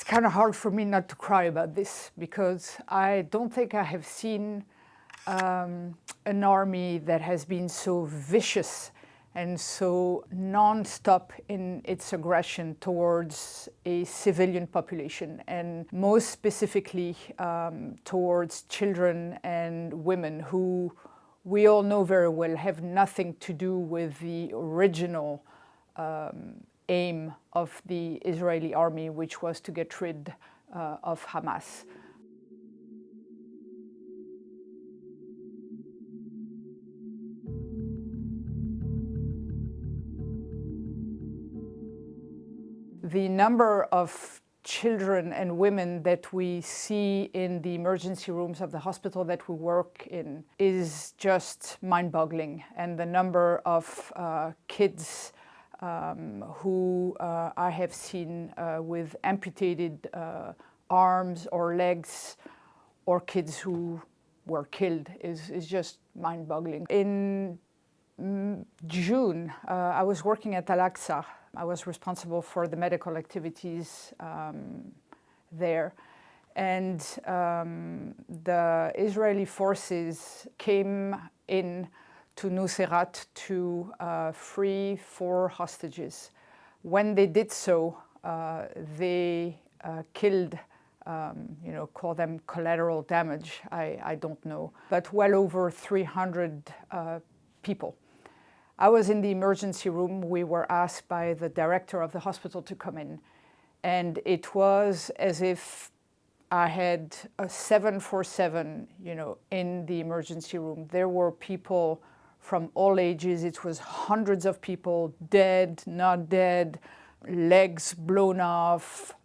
kind of hard for me not to cry about this, because I don't think I have seen an army that has been so vicious and so non-stop in its aggression towards a civilian population, and most specifically towards children and women who we all know very well have nothing to do with the original aim of the Israeli army, which was to get rid of Hamas. The number of children and women that we see in the emergency rooms of the hospital that we work in is just mind-boggling. And the number of kids who I have seen with amputated arms or legs, or kids who were killed, is just mind-boggling. In June, I was working at Al-Aqsa. I was responsible for the medical activities there. And the Israeli forces came in to Nuseirat to free 4 hostages. When they did so, they killed, call them collateral damage, I don't know, but well over 300 people. I was in the emergency room. We were asked by the director of the hospital to come in, and it was as if I had a 747, in the emergency room. There were people from all ages. It was hundreds of people, dead, not dead, legs blown off,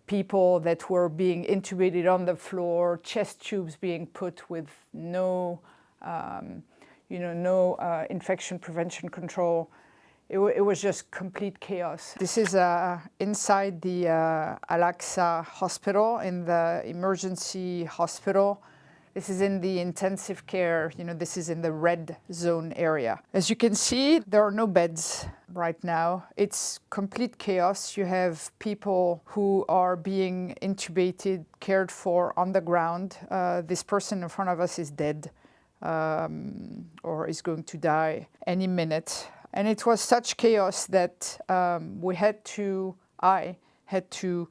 people that were being intubated on the floor, chest tubes being put with no infection prevention control. It was just complete chaos. This is inside the Al-Aqsa hospital, in the emergency hospital. This is in the intensive care, this is in the red zone area. As you can see, there are no beds right now. It's complete chaos. You have people who are being intubated, cared for on the ground. This person in front of us is dead. Or is going to die any minute. And it was such chaos that I had to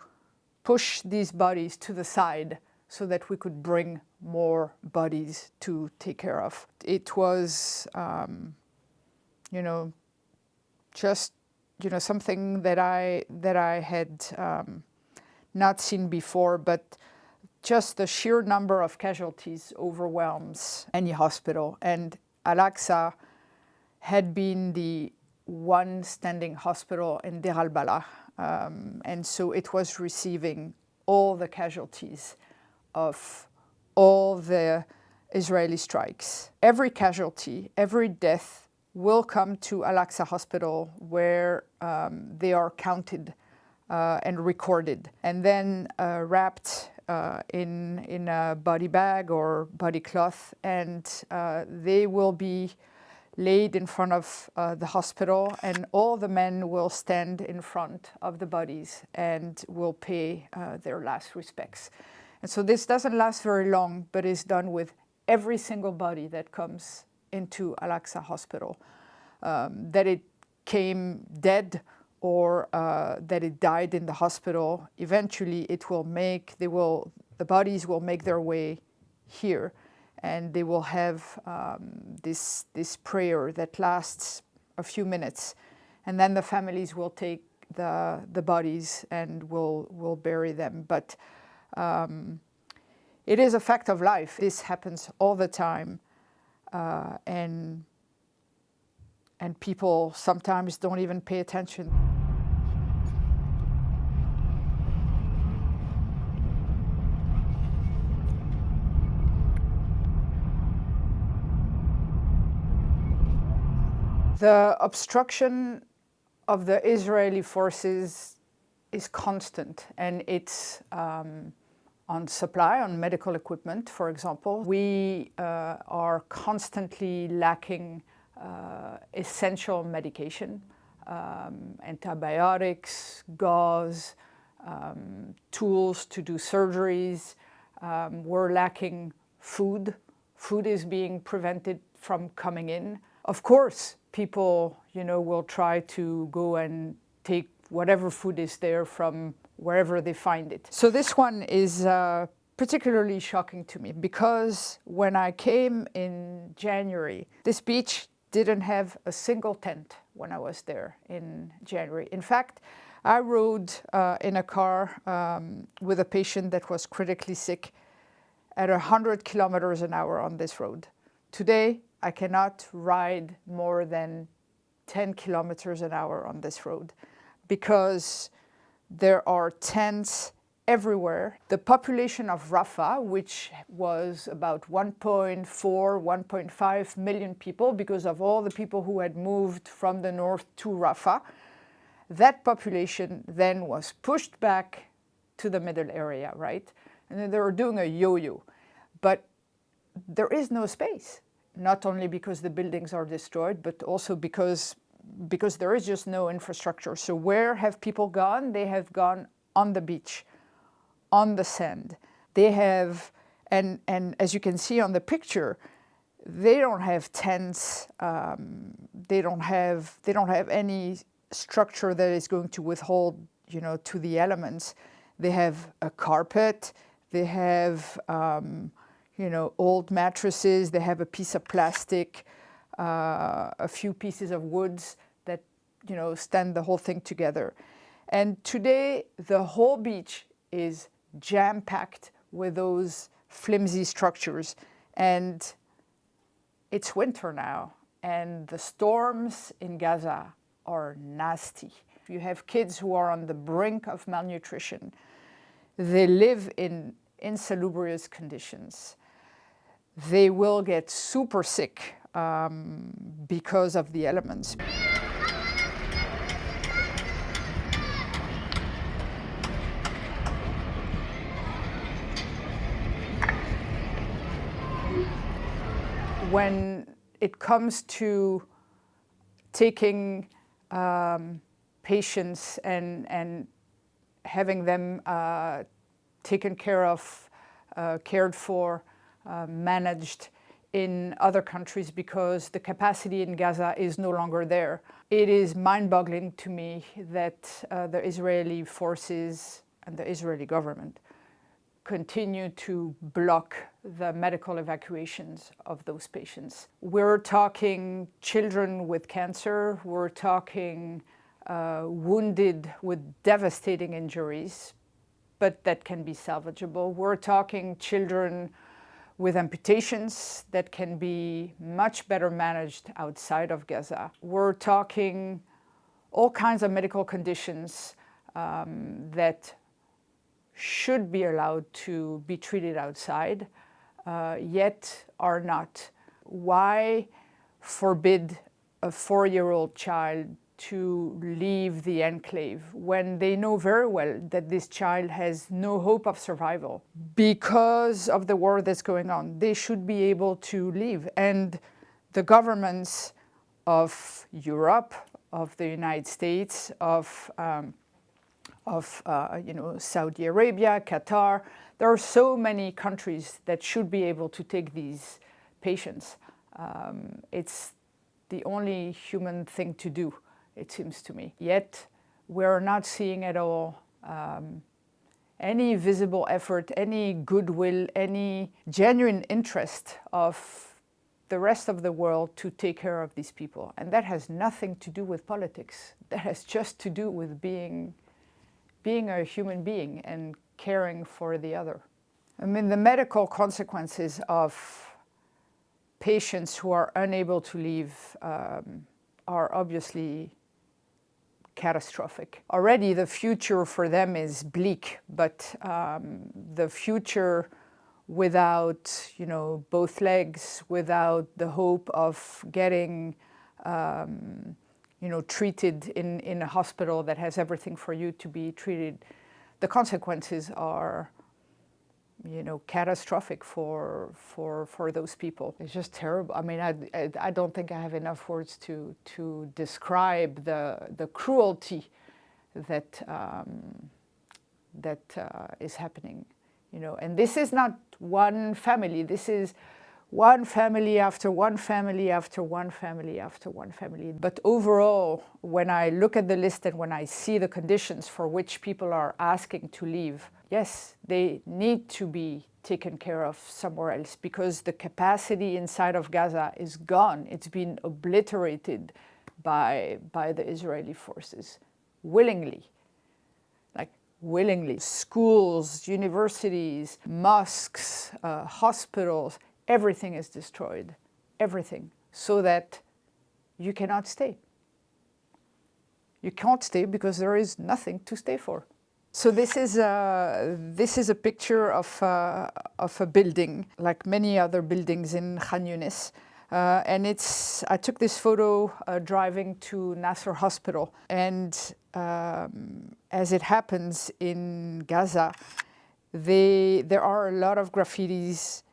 push these bodies to the side so that we could bring more bodies to take care of. It was, just, something that I had not seen before, but just the sheer number of casualties overwhelms any hospital. And Al-Aqsa had been the one standing hospital in Deir al-Balah. And so it was receiving all the casualties of all the Israeli strikes. Every casualty, every death will come to Al-Aqsa hospital, where they are counted and recorded, and then wrapped in a body bag or body cloth, and they will be laid in front of the hospital, and all the men will stand in front of the bodies and will pay their last respects. And so this doesn't last very long, but is done with every single body that comes into Al-Aqsa hospital, that it came dead or that it died in the hospital. Eventually the bodies will make their way here, and they will have this prayer that lasts a few minutes, and then the families will take the bodies and will bury them. But it is a fact of life. This happens all the time, and people sometimes don't even pay attention. The obstruction of the Israeli forces is constant, and it's on supply, on medical equipment, for example. We are constantly lacking essential medication, antibiotics, gauze, tools to do surgeries. We're lacking food. Food is being prevented from coming in. Of course, people, will try to go and take whatever food is there from wherever they find it. So this one is particularly shocking to me because when I came in January, this beach didn't have a single tent when I was there in January. In fact, I rode in a car with a patient that was critically sick at 100 kilometers an hour on this road. Today, I cannot ride more than 10 kilometers an hour on this road because there are tents everywhere. The population of Rafah, which was about 1.4, 1.5 million people because of all the people who had moved from the north to Rafah, that population then was pushed back to the middle area, right? And then they were doing a yo-yo. But there is no space, not only because the buildings are destroyed, but also because there is just no infrastructure. So where have people gone? They have gone on the beach, on the sand. They have, and as you can see on the picture, they don't have tents. They don't have any structure that is going to withhold, to the elements. They have a carpet. They have, old mattresses. They have a piece of plastic, a few pieces of woods that, stand the whole thing together. And today, the whole beach is jam-packed with those flimsy structures. And it's winter now, and the storms in Gaza are nasty. You have kids who are on the brink of malnutrition. They live in insalubrious conditions. They will get super sick because of the elements. When it comes to taking patients and having them taken care of, cared for, managed in other countries because the capacity in Gaza is no longer there. It is mind-boggling to me that the Israeli forces and the Israeli government continue to block the medical evacuations of those patients. We're talking children with cancer, we're talking wounded with devastating injuries, but that can be salvageable. We're talking children with amputations that can be much better managed outside of Gaza. We're talking all kinds of medical conditions that should be allowed to be treated outside, yet are not. Why forbid a 4-year-old child to leave the enclave when they know very well that this child has no hope of survival because of the war that's going on? They should be able to leave. And the governments of Europe, of the United States, of Saudi Arabia, Qatar. There are so many countries that should be able to take these patients. It's the only human thing to do, it seems to me. Yet, we're not seeing at all any visible effort, any goodwill, any genuine interest of the rest of the world to take care of these people. And that has nothing to do with politics. That has just to do with being a human being and caring for the other. I mean, the medical consequences of patients who are unable to leave are obviously catastrophic. Already the future for them is bleak, but the future without, both legs, without the hope of getting treated in a hospital that has everything for you to be treated, the consequences are, catastrophic for those people. It's just terrible. I mean, I don't think I have enough words to describe the cruelty that that is happening, you know. And this is not one family. This is one family after one family after one family after one family. But overall, when I look at the list and when I see the conditions for which people are asking to leave, yes, they need to be taken care of somewhere else, because the capacity inside of Gaza is gone. It's been obliterated by the Israeli forces, willingly. Like, willingly. Schools, universities, mosques, hospitals, everything is destroyed, everything, so that you cannot stay. You can't stay because there is nothing to stay for. So this is a picture of a building, like many other buildings in Khan Yunis. And I took this photo driving to Nasser Hospital. And as it happens in Gaza, there are a lot of graffitis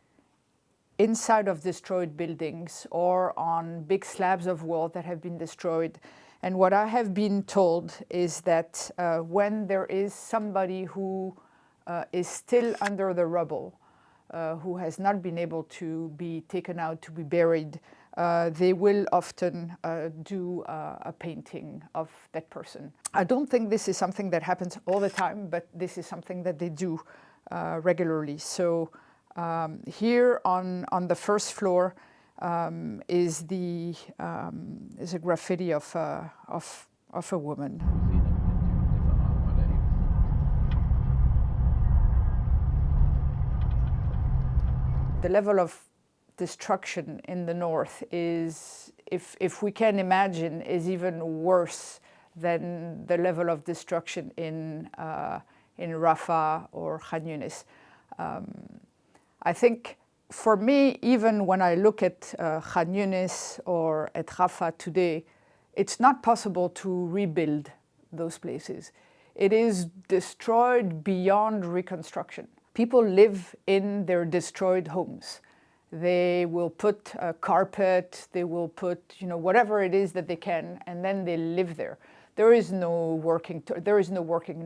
inside of destroyed buildings or on big slabs of wall that have been destroyed. And what I have been told is that when there is somebody who is still under the rubble, who has not been able to be taken out to be buried, they will often do a painting of that person. I don't think this is something that happens all the time, but this is something that they do regularly. So here on the first floor is a graffiti of a woman. The level of destruction in the north is, if we can imagine, is even worse than the level of destruction in Rafah or Khan Yunis. I think, for me, even when I look at Khan Yunis or at Rafah today, it's not possible to rebuild those places. It is destroyed beyond reconstruction. People live in their destroyed homes. They will put a carpet, they will put, you know, whatever it is that they can, and then they live there. There is no working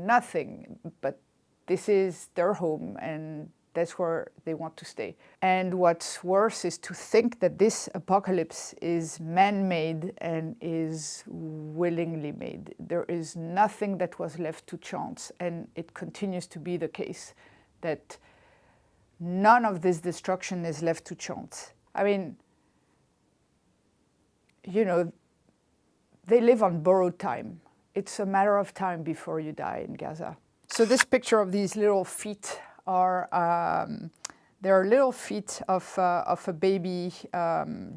nothing, but this is their home, and that's where they want to stay. And what's worse is to think that this apocalypse is man-made and is willingly made. There is nothing that was left to chance, and it continues to be the case that none of this destruction is left to chance. I mean, you know, they live on borrowed time. It's a matter of time before you die in Gaza. So this picture of these little feet there are little feet of a baby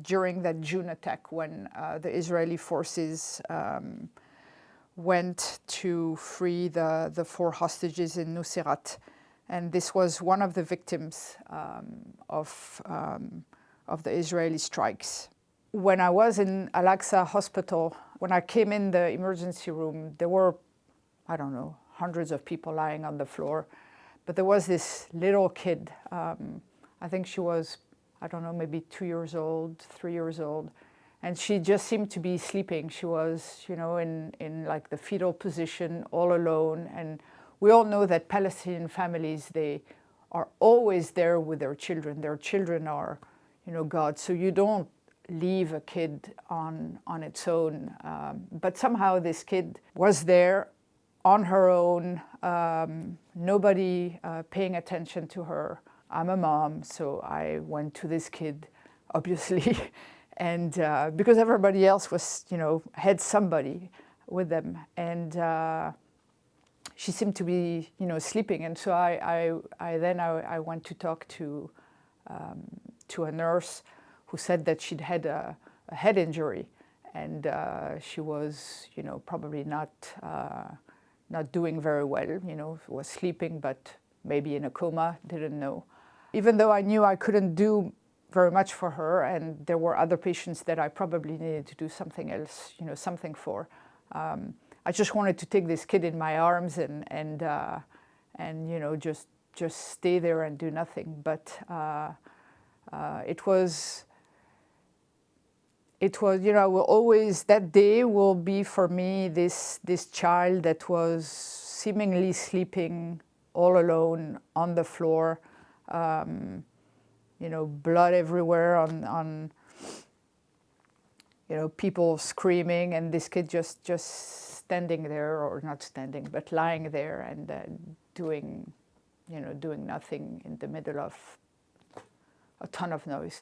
during that June attack when the Israeli forces went to free the 4 hostages in Nuseirat. And this was one of the victims of the Israeli strikes. When I was in Al-Aqsa hospital, when I came in the emergency room, there were, I don't know, hundreds of people lying on the floor. But there was this little kid, I think she was, I don't know, maybe 2 years old, 3 years old. And she just seemed to be sleeping. She was, you know, in like the fetal position, all alone. And we all know that Palestinian families, they are always there with their children. Their children are, you know, God. So you don't leave a kid on its own. But somehow this kid was there on her own, nobody paying attention to her. I'm a mom, so I went to this kid, obviously, and because everybody else was, you know, had somebody with them, and she seemed to be, you know, sleeping, and so I went to talk to a nurse who said that she'd had a head injury, and she was, you know, probably not doing very well, you know, was sleeping, but maybe in a coma, didn't know. Even though I knew I couldn't do very much for her, and there were other patients that I probably needed to do something else, you know, something for. I just wanted to take this kid in my arms and you know, just stay there and do nothing. But it was, you know, will always, that day will be for me this child that was seemingly sleeping all alone on the floor, you know, blood everywhere on you know, people screaming, and this kid just standing there, or not standing, but lying there and doing nothing in the middle of a ton of noise.